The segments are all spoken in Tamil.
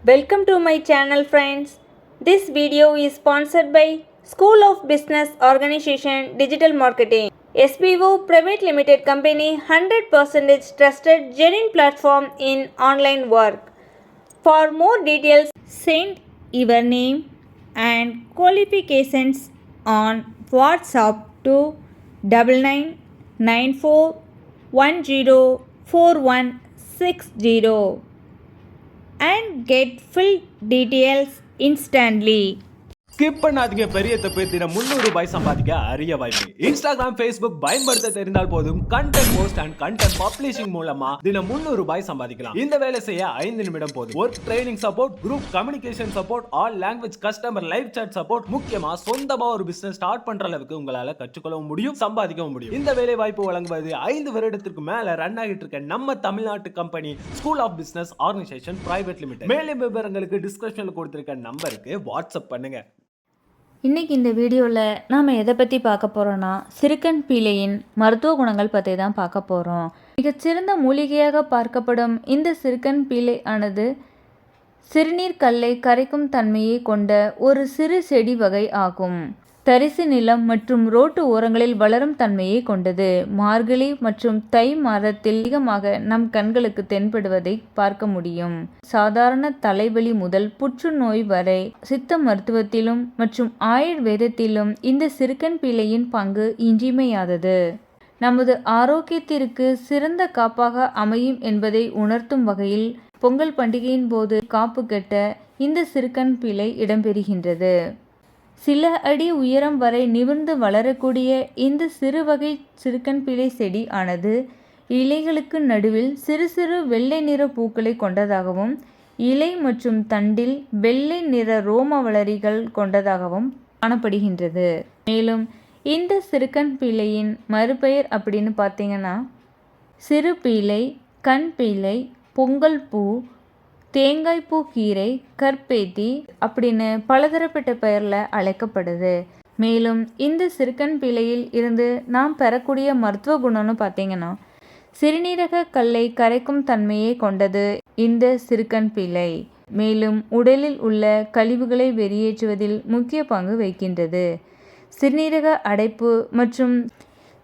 Welcome to my channel friends. This video is sponsored by School of Business Organization Digital Marketing. SBO Private Limited Company 100% trusted genuine platform in online work. For more details, send your name and qualifications on WhatsApp to 9994104160 and get full details instantly. Skip பண்ணாதீங்க. பெரிய தப்பு. தினம் 300 ரூபாய் சம்பாதிக்க அரிய வாய்ப்பு. இன்ஸ்டாகிராம், ஃபேஸ்புக் பயன்படுத்த தெரிந்தால் போதும் content post and content publishing மூலமா தினம் 300 ரூபாய் சம்பாதிக்கலாம். இந்த வேலை செய்ய 5 நிமிடம் போதும். Work training support, group communication support, all language customer live chat support, முக்கியமா சொந்தமா ஒரு பிசினஸ் ஸ்டார்ட் பண்ற அளவுக்கு உங்களால கற்றுக்கொள்ளவும் முடியும், சம்பாதிக்கவும் முடியும். இந்த வேலை வாய்ப்பு வழங்குவது 5 வருடத்திற்கு மேல ரன் ஆகிட்டு இருக்க நம்ம தமிழ்நாட்டு company school of business organisation private limited. மேலும் விவரங்களுக்கு டிஸ்கிரிப்ஷன்ல கொடுத்திருக்க நம்பருக்கு வாட்ஸ்அப் பண்ணுங்க. இன்றைக்கி இந்த வீடியோவில் நாம் எதை பற்றி பார்க்க போகிறோன்னா, சிறுகண் பீலையின் மருத்துவ குணங்கள் பற்றி தான் பார்க்க போகிறோம். மிகச்சிறந்த மூலிகையாக பார்க்கப்படும் இந்த சிறுகண் பீலை ஆனது சிறுநீர் கல்லை கரைக்கும் தன்மையை கொண்ட ஒரு சிறு செடி வகை ஆகும். தரிசு நிலம் மற்றும் ரோட்டு ஓரங்களில் வளரும் தன்மையை கொண்டது. மார்கழி மற்றும் தை மாதத்தில் அதிகமாக நம் கண்களுக்கு தென்படுவதை பார்க்க முடியும். சாதாரண தலைவலி முதல் புற்றுநோய் வரை சித்த மருத்துவத்திலும் மற்றும் ஆயுர்வேதத்திலும் இந்த சிறுகண் பீலையின் பங்கு இன்றியமையாதது. நமது ஆரோக்கியத்திற்கு சிறந்த காப்பாக அமையும் என்பதை உணர்த்தும் வகையில் பொங்கல் பண்டிகையின் போது காப்பு கட்ட இந்த சிறுகண் பீலை இடம்பெறுகின்றது. சில அடி உயரம் வரை நிமிர்ந்து வளரக்கூடிய இந்த சிறு வகை சிறுகண் பீலை செடி ஆனது இலைகளுக்கு நடுவில் சிறு சிறு வெள்ளை நிற பூக்களை கொண்டதாகவும் இலை மற்றும் தண்டில் வெள்ளை நிற ரோம வளரிகள் கொண்டதாகவும் காணப்படுகின்றது. மேலும் இந்த சிறுகண் பீலையின் மறுபெயர் அப்படின்னு பார்த்தீங்கன்னா சிறு பீலை, கண் பீலை, பொங்கல் பூ, தேங்காய்ப்பூ கீரை, கற்பேத்தி அப்படின்னு பலதரப்பட்ட பெயரில் அழைக்கப்படுது. மேலும் இந்த சிறுகண் பீலையில் இருந்து நாம் பெறக்கூடிய மருத்துவ குணம்னு பார்த்தீங்கன்னா சிறுநீரக கல்லை கரைக்கும் தன்மையை கொண்டது இந்த சிறுகண் பீலை. மேலும் உடலில் உள்ள கழிவுகளை வெளியேற்றுவதில் முக்கிய பங்கு வகிக்கின்றது. சிறுநீரக அடைப்பு மற்றும்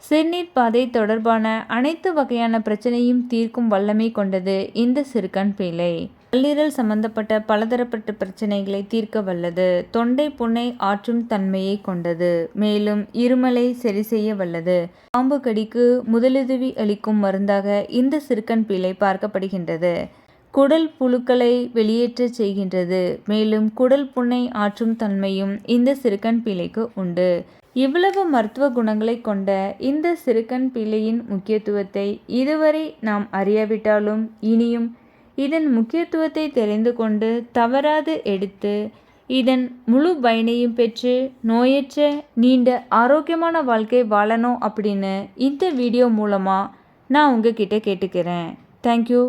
சிறுநீர் பாதை தொடர்பான அனைத்து வகையான பிரச்சனையும் தீர்க்கும் வல்லமை கொண்டது இந்த சிறுகண் பீலை. கல்லீரல் சம்பந்தப்பட்ட பலதரப்பட்ட பிரச்சனைகளை தீர்க்க வல்லது. தொண்டை புண்ணை ஆற்றும் தன்மையை கொண்டது. மேலும் இருமலை சரி செய்ய வல்லது. பாம்பு கடிக்கு முதலுதவி அளிக்கும் மருந்தாக இந்த சிறுகண் பீலை பார்க்கப்படுகின்றது. குடல் புழுக்களை வெளியேற்ற செய்கின்றது. மேலும் குடல் புண்ணை ஆற்றும் தன்மையும் இந்த சிறுகண் பீலைக்கு உண்டு. இவ்வளவு மருத்துவ குணங்களை கொண்ட இந்த சிறுகண் பீலையின் முக்கியத்துவத்தை இதுவரை நாம் அறியாவிட்டாலும் இனியும் இதன் முக்கியத்துவத்தை தெரிந்து கொண்டு தவறாது எடுத்து இதன் முழு பயனையும் பெற்று நோயற்ற நீண்ட ஆரோக்கியமான வாழ்க்கை வாழணும் அப்படின்னு இந்த வீடியோ மூலமாக நான் உங்ககிட்ட கேட்டுக்கிறேன். தேங்க்யூ.